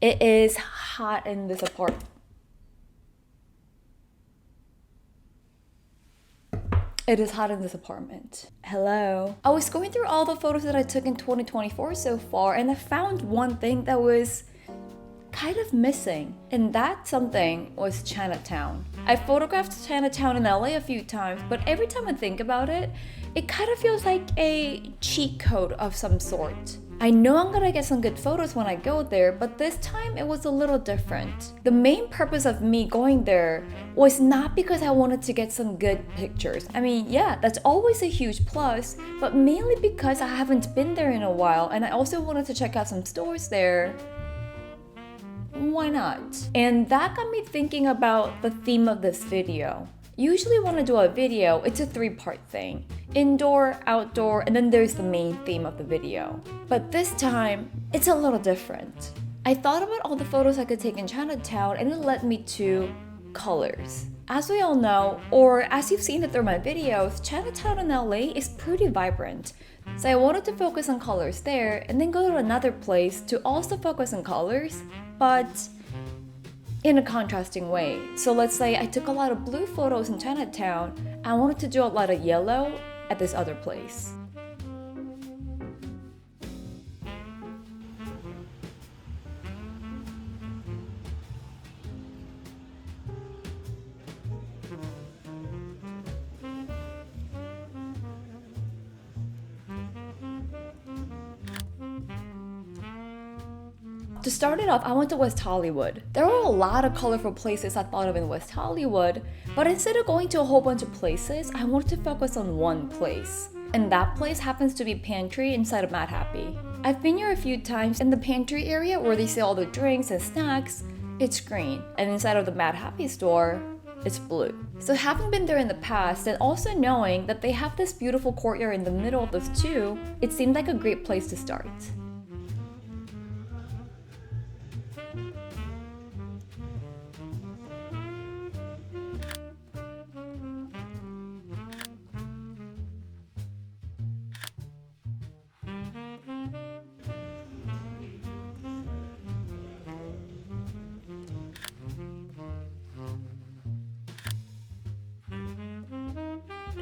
It is hot in this apartment. It is hot in this apartment. Hello. I was going through all the photos that I took in 2024 so far, and I found one thing that was kind of missing, and that something was Chinatown. I photographed Chinatown in LA a few times, but every time I think about it, it kind of feels like a cheat code of some sort. I know I'm gonna get some good photos when I go there, but this time it was a little different. The main purpose of me going there was not because I wanted to get some good pictures. I mean, yeah, that's always a huge plus, but mainly because I haven't been there in a while, and I also wanted to check out some stores there. Why not? And that got me thinking about the theme of this video. Usually when I do a video, it's a three-part thing. Indoor, outdoor, and then there's the main theme of the video. But this time, it's a little different. I thought about all the photos I could take in Chinatown, and it led me to colors. As we all know, or as you've seen it through my videos, Chinatown in LA is pretty vibrant. So I wanted to focus on colors there, and then go to another place to also focus on colors, but in a contrasting way. So let's say I took a lot of blue photos in Chinatown, I wanted to do a lot of yellow at this other place. To start it off, I went to West Hollywood. There were a lot of colorful places I thought of in West Hollywood, but instead of going to a whole bunch of places, I wanted to focus on one place. And that place happens to be Pantry inside of Mad Happy. I've been here a few times. In the pantry area where they sell all the drinks and snacks, it's green. And inside of the Mad Happy store, it's blue. So having been there in the past and also knowing that they have this beautiful courtyard in the middle of those two, it seemed like a great place to start.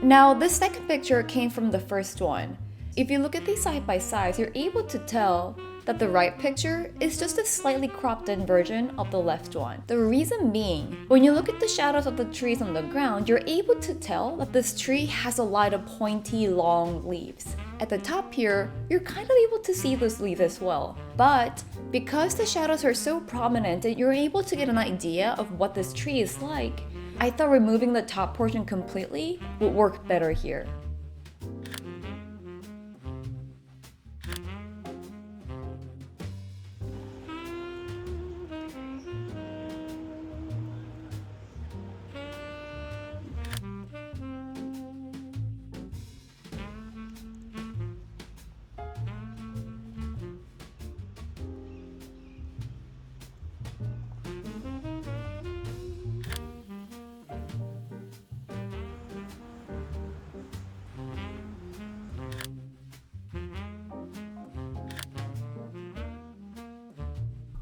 Now, this second picture came from the first one. If you look at these side by side, you're able to tell that the right picture is just a slightly cropped in version of the left one. The reason being, when you look at the shadows of the trees on the ground, you're able to tell that this tree has a lot of pointy, long leaves. At the top here, you're kind of able to see those leaves as well. But because the shadows are so prominent and you're able to get an idea of what this tree is like, I thought removing the top portion completely would work better here.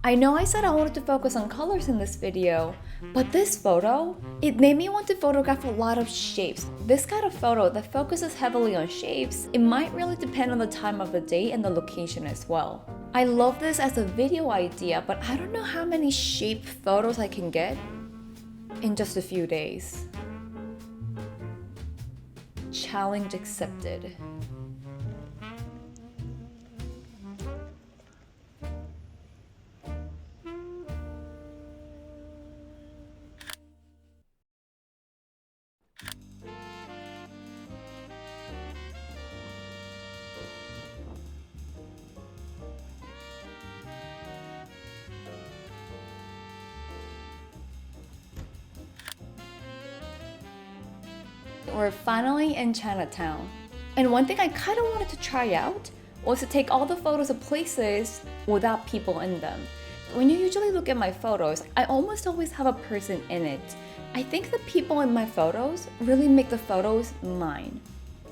I know I said I wanted to focus on colors in this video, but this photo, it made me want to photograph a lot of shapes. This kind of photo that focuses heavily on shapes, it might really depend on the time of the day and the location as well. I love this as a video idea, but I don't know how many shape photos I can get in just a few days. Challenge accepted. We're finally in Chinatown. And one thing I kind of wanted to try out was to take all the photos of places without people in them. When you usually look at my photos, I almost always have a person in it. I think the people in my photos really make the photos mine.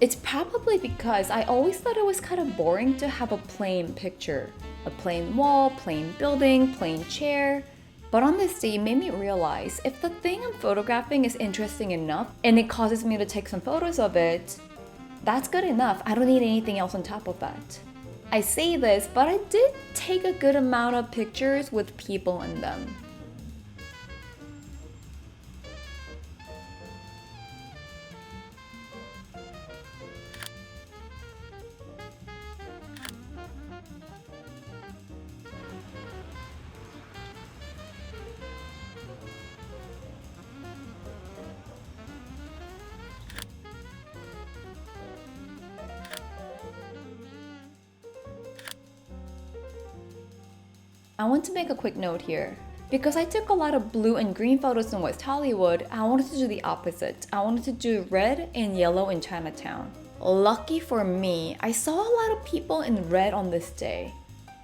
It's probably because I always thought it was kind of boring to have a plain picture. A plain wall, plain building, plain chair. But on this day, it made me realize if the thing I'm photographing is interesting enough and it causes me to take some photos of it, that's good enough. I don't need anything else on top of that. I say this, but I did take a good amount of pictures with people in them. I want to make a quick note here. Because I took a lot of blue and green photos in West Hollywood, I wanted to do the opposite. I wanted to do red and yellow in Chinatown. Lucky for me, I saw a lot of people in red on this day.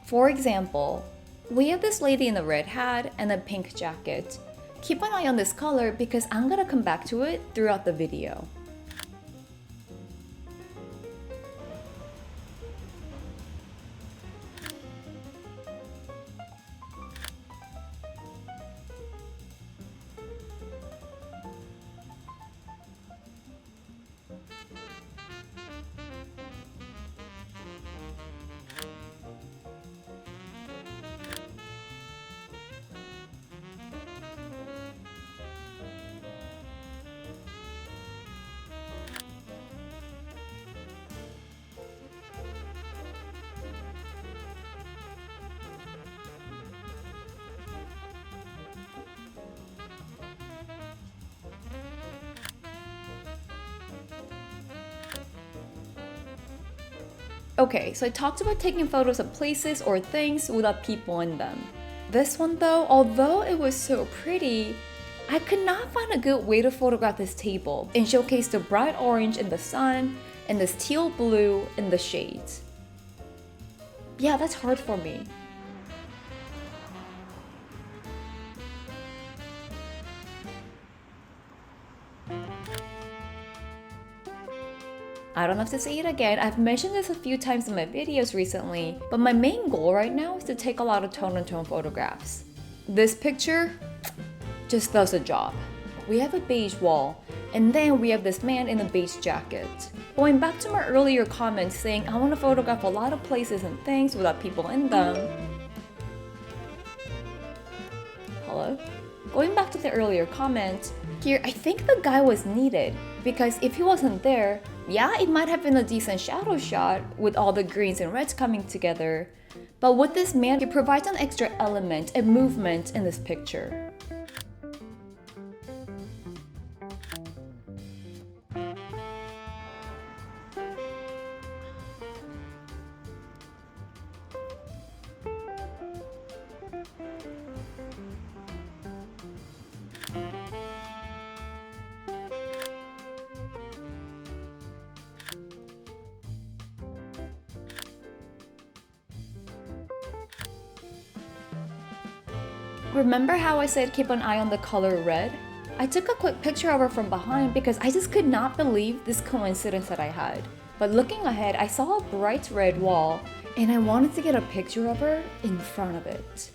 For example, we have this lady in a red hat and a pink jacket. Keep an eye on this color because I'm gonna come back to it throughout the video. Okay, so I talked about taking photos of places or things without people in them. This one though, although it was so pretty, I could not find a good way to photograph this table and showcase the bright orange in the sun and this teal blue in the shades. Yeah, that's hard for me. I don't have to say it again, I've mentioned this a few times in my videos recently, but my main goal right now is to take a lot of tone-on-tone photographs. This picture just does the job. We have a beige wall, and then we have this man in a beige jacket. Going back to my earlier comments saying I want to photograph a lot of places and things without people in them. Hello? Going back to the earlier comment, here I think the guy was needed, because if he wasn't there, yeah, it might have been a decent shadow shot with all the greens and reds coming together, but with this man, he provides an extra element and movement in this picture. Remember how I said keep an eye on the color red? I took a quick picture of her from behind because I just could not believe this coincidence that I had. But looking ahead, I saw a bright red wall and I wanted to get a picture of her in front of it.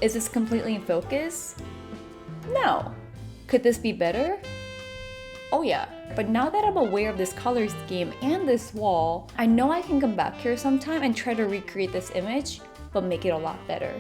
Is this completely in focus? No. Could this be better? Oh yeah, but now that I'm aware of this color scheme and this wall, I know I can come back here sometime and try to recreate this image, but make it a lot better.